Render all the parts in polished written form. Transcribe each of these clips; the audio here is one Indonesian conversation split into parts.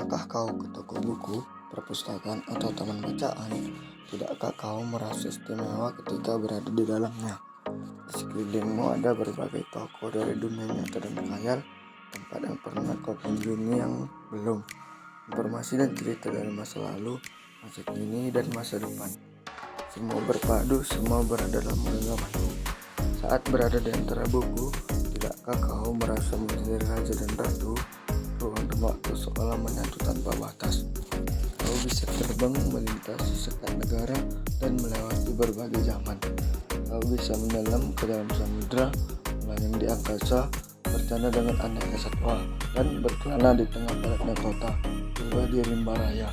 Pernahkah kau ke toko buku, perpustakaan, atau taman bacaan? Tidakkah kau merasa istimewa ketika berada di dalamnya? Di sekelilingmu ada berbagai toko dari dunia nyata dan khayal, tempat yang pernah kau kunjungi yang belum. Informasi dan cerita dari masa lalu, masa kini, dan masa depan. Semua berpadu, semua berada dalam genggamanmu. Saat berada di antara buku, tidakkah kau merasa menjadi raja dan ratu? Ruang dan waktu seolah menyatu tanpa batas. Kau bisa terbang melintasi sekat negara dan melewati berbagai zaman. Kau bisa menyelam ke dalam samudra, melayang di angkasa, bercanda dengan aneka satwa, dan berkelana di tengah padatnya kota, hingga di rimba raya.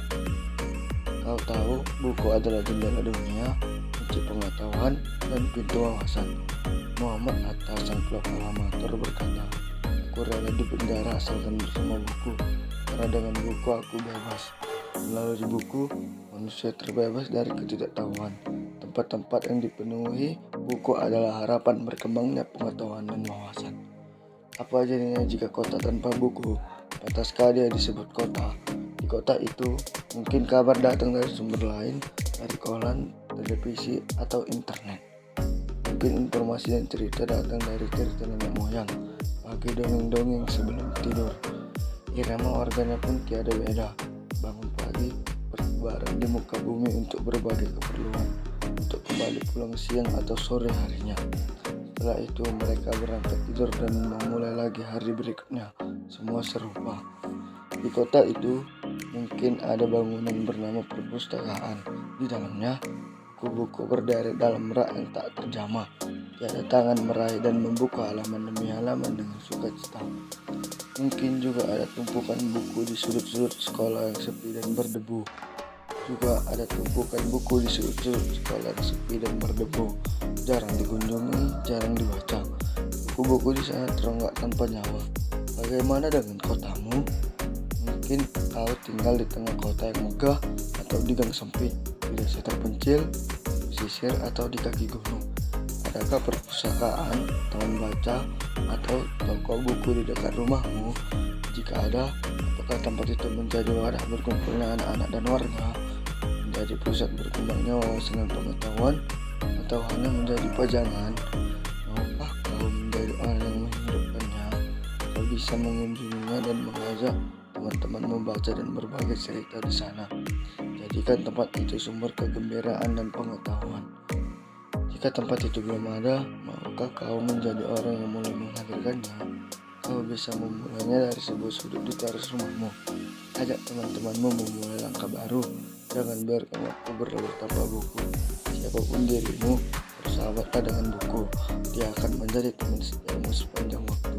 Kau tahu, buku adalah jendela dunia, kunci pengetahuan, dan pintu wawasan. Muhammad Hatta, sang proklamator, berkata, "Aku rela di penjara asalkan bersama buku, karena dengan buku aku bebas." Melalui buku, manusia terbebas dari ketidaktahuan. Tempat-tempat yang dipenuhi buku adalah harapan berkembangnya pengetahuan dan wawasan. Apa jadinya jika kota tanpa buku? Pantaskah dia disebut kota? Di kota itu, mungkin kabar datang dari sumber lain, dari koran, televisi, atau internet. Mungkin informasi dan cerita datang dari cerita nenek moyang, pagi dongeng-dongeng sebelum tidur. Irama warganya pun tiada beda. Bangun pagi, bertebaran di muka bumi untuk berbagai keperluan, untuk kembali pulang siang atau sore harinya. Setelah itu mereka berangkat tidur dan memulai lagi hari berikutnya. Semua serupa. Di kota itu mungkin ada bangunan bernama perpustakaan. Di dalamnya buku-buku berderet dalam rak yang tak terjamah. Tiada tangan meraih dan membuka halaman demi halaman dengan sukacita. Mungkin juga ada tumpukan buku di sudut-sudut sekolah yang sepi dan berdebu. Juga ada tumpukan buku di sudut-sudut sekolah yang sepi dan berdebu. Jarang dikunjungi, jarang dibaca. Buku-buku di sana teronggak tanpa nyawa. Bagaimana dengan kotamu? Mungkin kau tinggal di tengah kota yang megah, atau di gang sempit, di desa terpencil, pesisir, atau di kaki gunung. Adakah perpustakaan, taman baca, atau toko buku di dekat rumahmu? Jika ada, apakah tempat itu menjadi wadah berkumpulnya anak-anak dan warga, menjadi pusat berkembangnya wawasan dan pengetahuan, atau hanya menjadi pajangan? Maukah kau menjadi orang yang menghidupkannya? Kau bisa mengunjunginya dan mengajak teman-teman membaca dan berbagai cerita di sana. Jadikan tempat itu sumber kegembiraan dan pengetahuan. Jika tempat itu belum ada, maukah kau menjadi orang yang mulai menghadirkannya? Kau bisa memulainya dari sebuah sudut di teras rumahmu. Ajak teman-temanmu memulai langkah baru. Jangan biarkan waktu berlalu tanpa buku. Siapapun dirimu, bersahabatlah dengan buku. Dia akan menjadi teman setiamu sepanjang waktu.